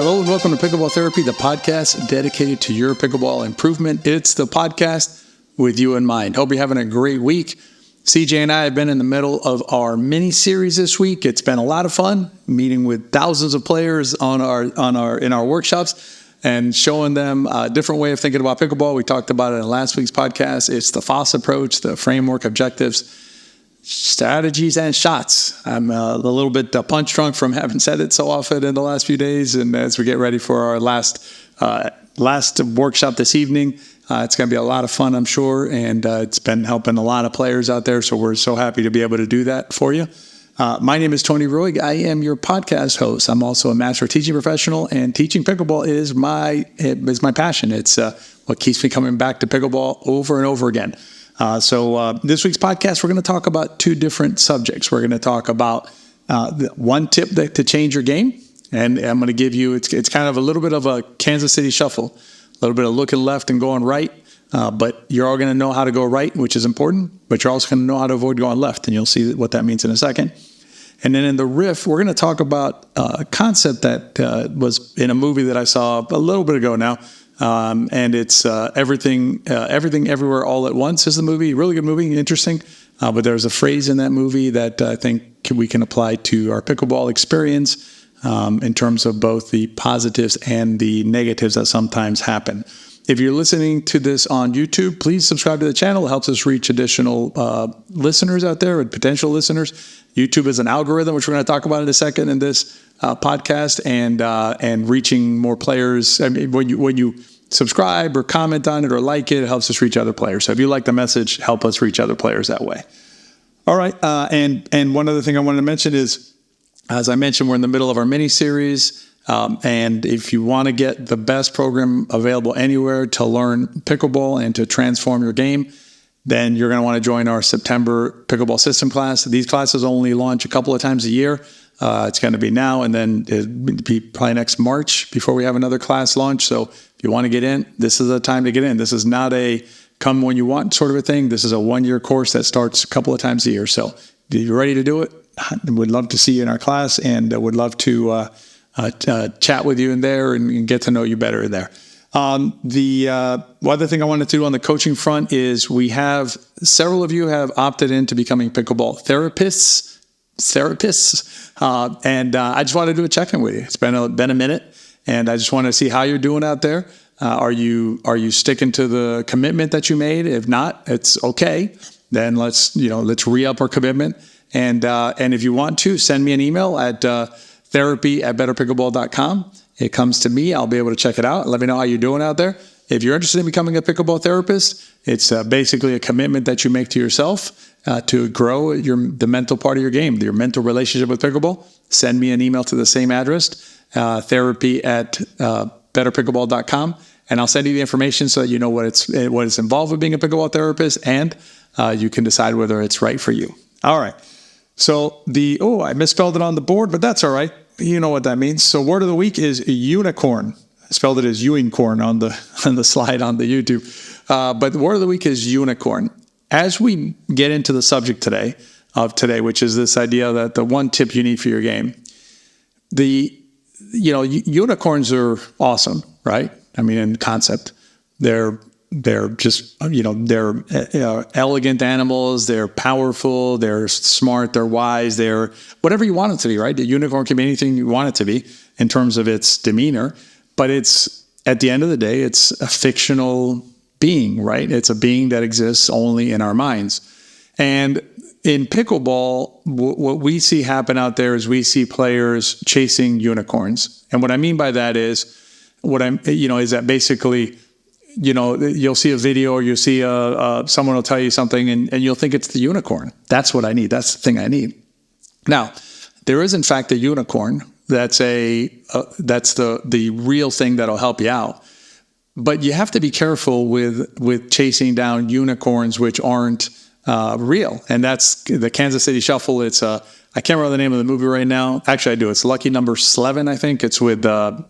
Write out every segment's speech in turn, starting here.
Hello and welcome to Pickleball Therapy, the podcast dedicated to your pickleball improvement. It's the podcast with you in mind. Hope you're having a great week. CJ and I have been in the middle of our mini series this week. It's been a lot of fun meeting with thousands of players in our workshops and showing them a different way of thinking about pickleball. We talked about it in last week's podcast. It's the FOSS approach, the framework, objectives, strategies, and shots. I'm a little bit punch drunk from having said it so often in the last few days. And as we get ready for our last workshop this evening, it's going to be a lot of fun, I'm sure. And it's been helping a lot of players out there. So we're so happy to be able to do that for you. My name is Tony Roig. I am your podcast host. I'm also a master teaching professional, and teaching pickleball is my passion. It's what keeps me coming back to pickleball over and over again. So this week's podcast, we're going to talk about two different subjects. We're going to talk about one tip to change your game, and I'm going to give you, it's kind of a little bit of a Kansas City shuffle, a little bit of looking left and going right, but you're all going to know how to go right, which is important, but you're also going to know how to avoid going left, and you'll see what that means in a second. And then in the riff, we're going to talk about a concept that was in a movie that I saw a little bit ago now. And it's Everything Everywhere All at Once is the movie. Really good movie, interesting. But there's a phrase in that movie that I think we can apply to our pickleball experience in terms of both the positives and the negatives that sometimes happen. If you're listening to this on YouTube, please subscribe to the channel. It helps us reach additional listeners out there and potential listeners. YouTube is an algorithm, which we're going to talk about in a second in this podcast, and reaching more players. I mean, when you subscribe or comment on it or like it, it helps us reach other players. So if you like the message, help us reach other players that way. All right. And one other thing I wanted to mention is, as I mentioned, we're in the middle of our mini series. And if you want to get the best program available anywhere to learn pickleball and to transform your game, then you're going to want to join our September pickleball system class. These classes only launch a couple of times a year. It's going to be now, and then it'll be probably next March before we have another class launch. So if you want to get in, this is the time to get in. This is not a come when you want sort of a thing. This is a 1-year course that starts a couple of times a year. So if you're ready to do it, we'd love to see you in our class, and would love to chat with you in there and get to know you better in there. The other thing I wanted to do on the coaching front is several of you have opted in to becoming pickleball therapists. And I just wanted to do a check-in with you. It's been a minute, and I just want to see how you're doing out there. Are you sticking to the commitment that you made? If not, it's okay. Then let's re-up our commitment. And if you want to, send me an email at therapy@betterpickleball.com. It comes to me. I'll be able to check it out. Let me know how you're doing out there. If you're interested in becoming a pickleball therapist, it's basically a commitment that you make to yourself to grow the mental part of your game, your mental relationship with pickleball. Send me an email to the same address, therapy@betterpickleball.com, and I'll send you the information so that you know what is involved with being a pickleball therapist, and you can decide whether it's right for you. All right. So I misspelled it on the board, but that's all right. You know what that means. So word of the week is unicorn. I spelled it as Ewingcorn on the slide on the YouTube. But the word of the week is unicorn. As we get into the subject today, which is this idea that the one tip you need for your game, unicorns are awesome, right? I mean, in concept, they're just, they're elegant animals. They're powerful. They're smart. They're wise. They're whatever you want it to be, right? The unicorn can be anything you want it to be in terms of its demeanor. But at the end of the day, it's a fictional being, right? It's a being that exists only in our minds. And in pickleball, what we see happen out there is we see players chasing unicorns. And what I mean by that is that basically, you'll see a video or you'll see someone will tell you something and you'll think it's the unicorn. That's what I need. That's the thing I need. Now, there is in fact a unicorn. That's the real thing that'll help you out. But you have to be careful with chasing down unicorns which aren't real. And that's the Kansas City Shuffle. It's I can't remember the name of the movie right now. Actually, I do. It's Lucky Number 11, I think. It's with Brad.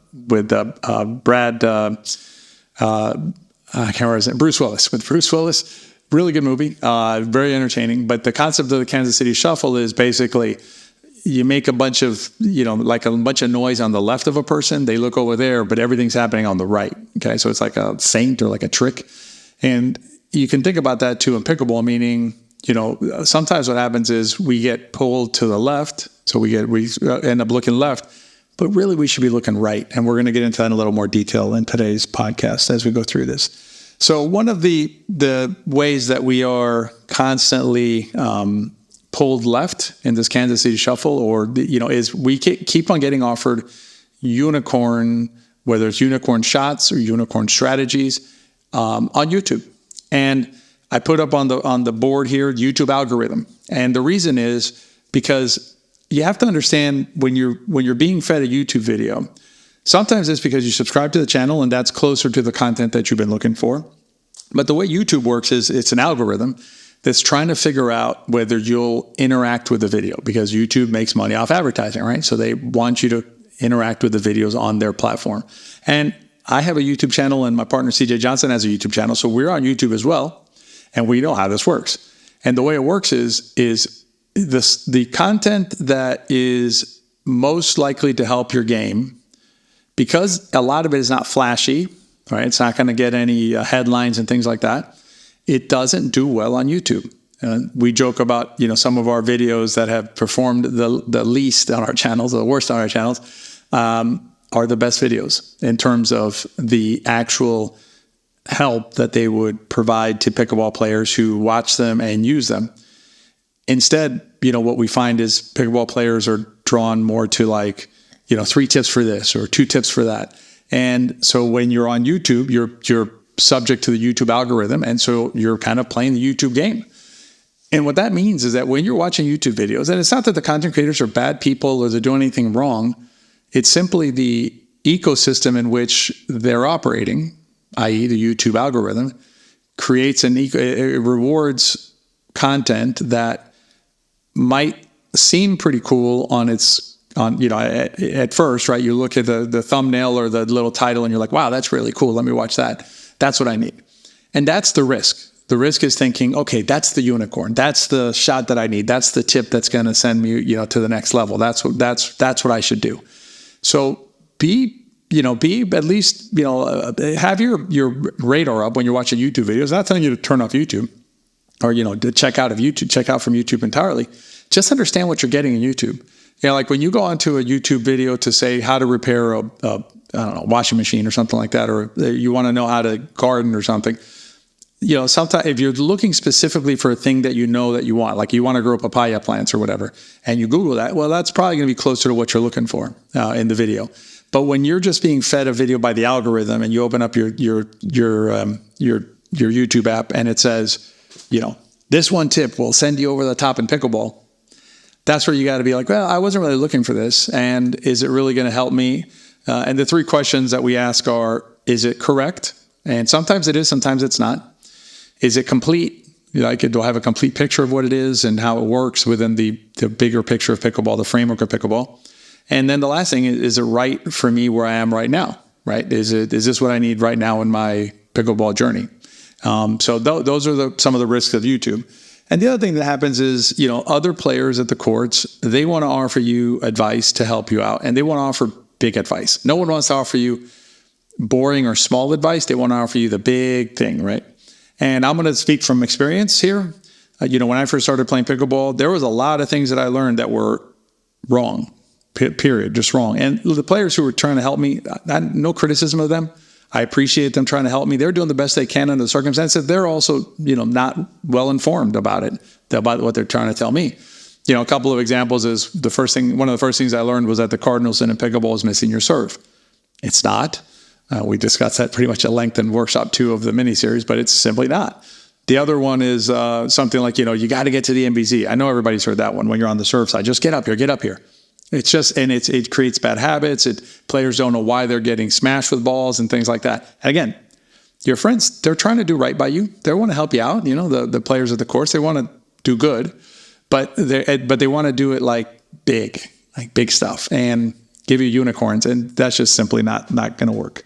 I can't remember his name. Bruce Willis. With Bruce Willis. Really good movie. Very entertaining. But the concept of the Kansas City Shuffle is basically you make a bunch of, like a bunch of noise on the left of a person. They look over there, but everything's happening on the right. Okay. So it's like a feint or like a trick. And you can think about that too in pickleball, meaning, sometimes what happens is we get pulled to the left. So we end up looking left, but really we should be looking right. And we're going to get into that in a little more detail in today's podcast as we go through this. So one of the ways that we are constantly, pulled left in this Kansas City Shuffle, is we keep on getting offered unicorn, whether it's unicorn shots or unicorn strategies, on YouTube. And I put up on the board here, YouTube algorithm. And the reason is because you have to understand when you're being fed a YouTube video, sometimes it's because you subscribe to the channel and that's closer to the content that you've been looking for. But the way YouTube works is it's an algorithm that's trying to figure out whether you'll interact with the video, because YouTube makes money off advertising, right? So they want you to interact with the videos on their platform. And I have a YouTube channel and my partner CJ Johnson has a YouTube channel. So we're on YouTube as well. And we know how this works. And the way it works is the content that is most likely to help your game, because a lot of it is not flashy, right? It's not going to get any headlines and things like that. It doesn't do well on YouTube. We joke about, some of our videos that have performed the least on our channels, the worst on our channels, are the best videos in terms of the actual help that they would provide to pickleball players who watch them and use them. Instead, what we find is pickleball players are drawn more to 3 tips for this or 2 tips for that. And so when you're on YouTube, you're subject to the YouTube algorithm. And so you're kind of playing the YouTube game. And what that means is that when you're watching YouTube videos, and it's not that the content creators are bad people or they're doing anything wrong, it's simply the ecosystem in which they're operating, i.e. the YouTube algorithm, creates it rewards content that might seem pretty cool at first, right? You look at the thumbnail or the little title and you're like, wow, that's really cool. Let me watch that. That's what I need. And that's the risk. The risk is thinking, okay, that's the unicorn. That's the shot that I need. That's the tip that's going to send me, to the next level. That's what I should do. So be at least, have your radar up when you're watching YouTube videos. Not telling you to turn off YouTube or, to check out from YouTube entirely. Just understand what you're getting in YouTube. Like when you go onto a YouTube video to say how to repair a washing machine or something like that, or you want to know how to garden or something, sometimes if you're looking specifically for a thing that that you want, like you want to grow papaya plants or whatever, and you Google that, well, that's probably going to be closer to what you're looking for in the video. But when you're just being fed a video by the algorithm and you open up your YouTube app and it says, this one tip will send you over the top in pickleball, that's where you got to be like, well, I wasn't really looking for this. And is it really going to help me? And the 3 questions that we ask are, is it correct? And sometimes it is, sometimes it's not. Is it complete? Do I have a complete picture of what it is and how it works within the bigger picture of pickleball, the framework of pickleball? And then the last thing is it right for me where I am right now, right? Is this what I need right now in my pickleball journey? So those are some of the risks of YouTube. And the other thing that happens is, other players at the courts, they want to offer you advice to help you out, and they want to offer big advice. No one wants to offer you boring or small advice. They want to offer you the big thing, right? And I'm going to speak from experience here. When I first started playing pickleball, there was a lot of things that I learned that were wrong, period, just wrong. And the players who were trying to help me, no criticism of them. I appreciate them trying to help me. They're doing the best they can under the circumstances. They're also, not well informed about what they're trying to tell me. A couple of examples is one of the first things I learned was that the cardinal sin in pickleball is missing your serve. It's not. We discussed that pretty much at length in workshop 2 of the miniseries, but it's simply not. The other one is something like, you got to get to the MVZ. I know everybody's heard that one when you're on the serve side. Just get up here. It's just, and it creates bad habits. Players don't know why they're getting smashed with balls and things like that. And again, your friends, they're trying to do right by you. They want to help you out. The players of the course, they want to do good, but they want to do it like big stuff and give you unicorns. And that's just simply not going to work.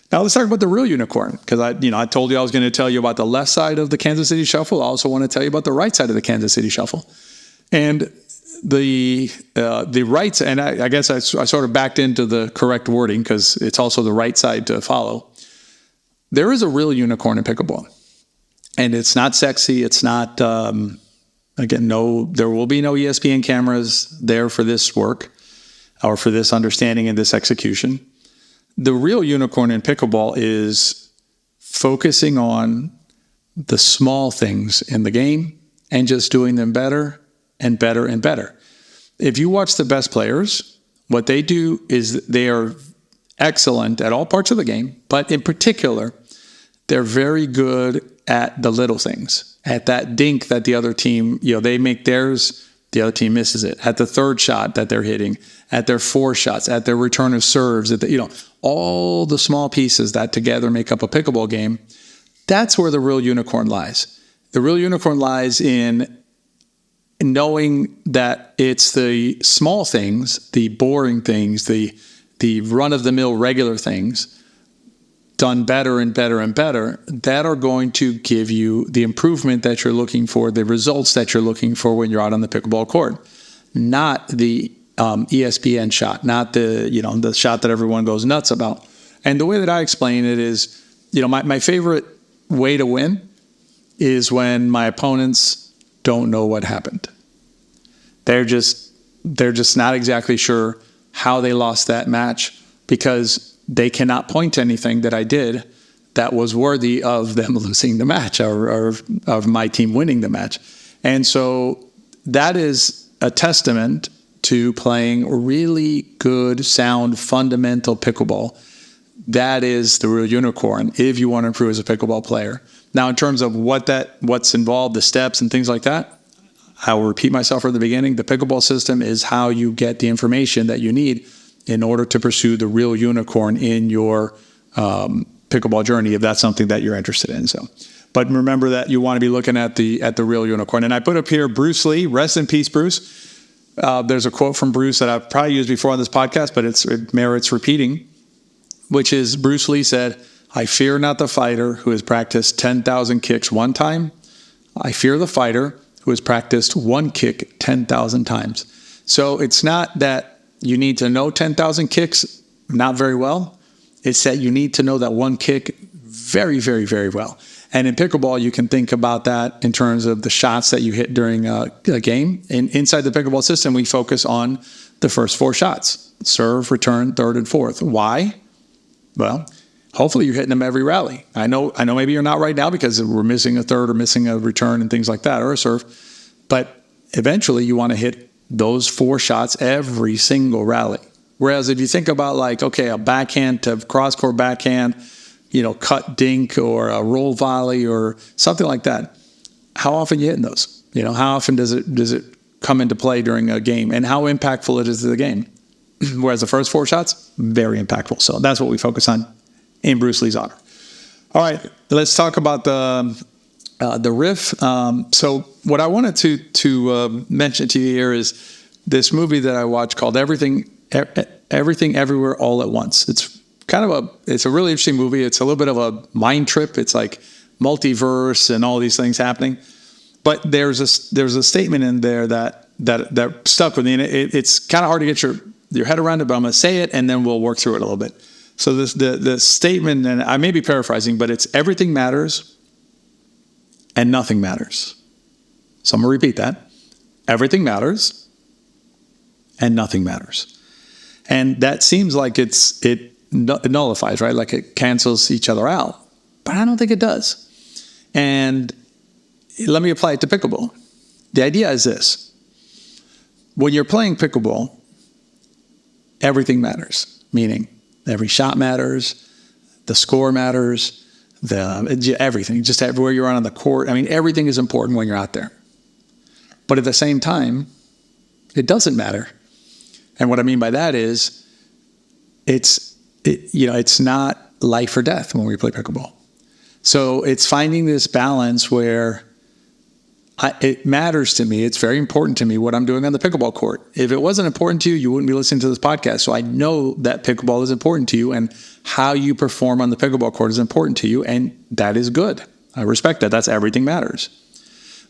Now let's talk about the real unicorn, because I told you I was going to tell you about the left side of the Kansas City Shuffle. I also want to tell you about the right side of the Kansas City Shuffle. And the right, and I guess I sort of backed into the correct wording because it's also the right side to follow. There is a real unicorn in pickleball, and it's not sexy. It's not, there will be no ESPN cameras there for this work or for this understanding and this execution. The real unicorn in pickleball is focusing on the small things in the game and just doing them better and better and better. If you watch the best players, what they do is they are excellent at all parts of the game, but in particular, they're very good at the little things, at that dink that the other team, they make theirs, the other team misses it, at the third shot that they're hitting, at their four shots, at their return of serves, all the small pieces that together make up a pickleball game. That's where the real unicorn lies. The real unicorn lies in knowing that it's the small things, the boring things, the run-of-the-mill regular things done better and better and better that are going to give you the improvement that you're looking for, the results that you're looking for when you're out on the pickleball court. Not the ESPN shot, not the shot that everyone goes nuts about. And the way that I explain it is, my favorite way to win is when my opponents don't know what happened. They're just not exactly sure how they lost that match because they cannot point to anything that I did that was worthy of them losing the match or of my team winning the match. And so that is a testament to playing really good, sound, fundamental pickleball. That is the real unicorn if you want to improve as a pickleball player. Now, in terms of what's involved, the steps and things like that, I will repeat myself from the beginning. The pickleball system is how you get the information that you need in order to pursue the real unicorn in your pickleball journey, if that's something that you're interested in. So, but remember that you want to be looking at the real unicorn. And I put up here Bruce Lee. Rest in peace, Bruce. There's a quote from Bruce that I've probably used before on this podcast, but it merits repeating, which is Bruce Lee said, "I fear not the fighter who has practiced 10,000 kicks one time. I fear the fighter who has practiced one kick 10,000 times." So it's not that you need to know 10,000 kicks not very well. It's that you need to know that one kick very, very, very well. And in pickleball, you can think about that in terms of the shots that you hit during a game. And inside the pickleball system, we focus on the first four shots: serve, return, third, and fourth. Why? Well, hopefully you're hitting them every rally. I know maybe you're not right now because we're missing a third or missing a return and things like that, or a serve. But eventually you want to hit those four shots every single rally. Whereas if you think about a backhand to cross-court backhand, cut dink or a roll volley or something like that, how often are you hitting those? How often does it come into play during a game, and how impactful it is to the game? Whereas the first four shots, very impactful. So that's what we focus on in Bruce Lee's honor. All right, let's talk about the riff. So what I wanted to mention to you here is this movie that I watched called Everything Everywhere All at Once. It's a really interesting movie. It's a little bit of a mind trip. It's like multiverse and all these things happening. But there's a statement in there that stuck with me, and it's kind of hard to get your head around it, but I'm going to say it, and then we'll work through it a little bit. So the statement, and I may be paraphrasing, but it's everything matters and nothing matters. So I'm going to repeat that. Everything matters and nothing matters. And that seems like it nullifies, right? Like it cancels each other out. But I don't think it does. And let me apply it to pickleball. The idea is this. When you're playing pickleball, everything matters, meaning every shot matters, the score matters, everything, just everywhere you're on the court. I mean, everything is important when you're out there. But at the same time, it doesn't matter. And what I mean by that is it's not life or death when we play pickleball. So it's finding this balance where it matters to me. It's very important to me what I'm doing on the pickleball court. If it wasn't important to you, you wouldn't be listening to this podcast. So I know that pickleball is important to you, and how you perform on the pickleball court is important to you, and that is good. I respect that. That's everything matters.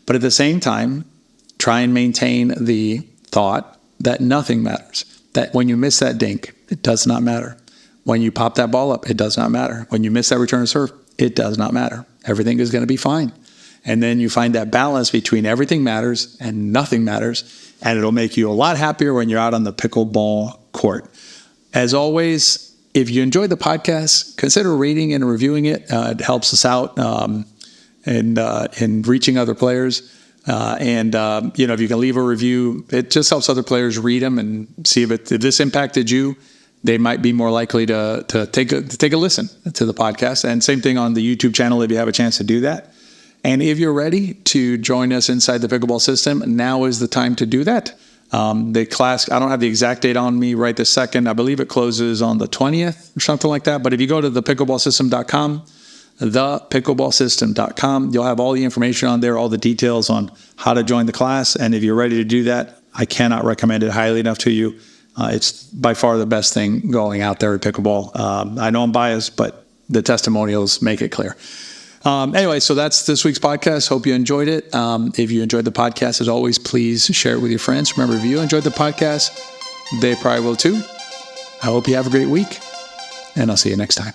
But at the same time, try and maintain the thought that nothing matters. That when you miss that dink, it does not matter. When you pop that ball up, it does not matter. When you miss that return serve, it does not matter. Everything is going to be fine. And then you find that balance between everything matters and nothing matters, and it'll make you a lot happier when you're out on the pickleball court. As always, if you enjoyed the podcast, consider rating and reviewing it. It helps us out in reaching other players. If you can leave a review, it just helps other players read them and see if this impacted you. They might be more likely to take a listen to the podcast. And same thing on the YouTube channel if you have a chance to do that. And if you're ready to join us inside the Pickleball system, now is the time to do that. The class, I don't have the exact date on me right this second. I believe it closes on the 20th or something like that. But if you go to thepickleballsystem.com, thepickleballsystem.com, you'll have all the information on there, all the details on how to join the class. And if you're ready to do that, I cannot recommend it highly enough to you. It's by far the best thing going out there at pickleball. I know I'm biased, but the testimonials make it clear. Anyway, so that's this week's podcast. Hope you enjoyed it. If you enjoyed the podcast, as always, please share it with your friends. Remember, if you enjoyed the podcast, they probably will too. I hope you have a great week, and I'll see you next time.